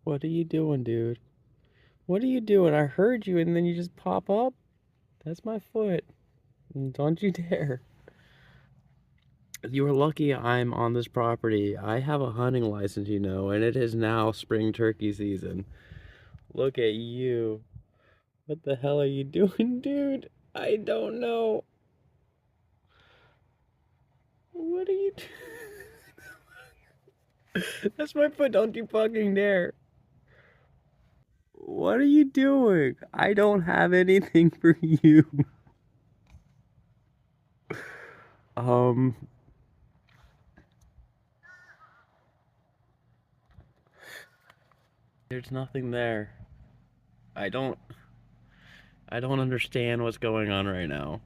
What are you doing, dude? What are you doing? I heard you and then you just pop up? That's my foot. Don't you dare. You are lucky I'm on this property. I have a hunting license, you know, and it is now spring turkey season. Look at you. What the hell are you doing, dude? I don't know. What are you doing? That's my foot. Don't you fucking dare. What are you doing? I don't have anything for you. Um, there's nothing there. I don't I don't understand what's going on right now.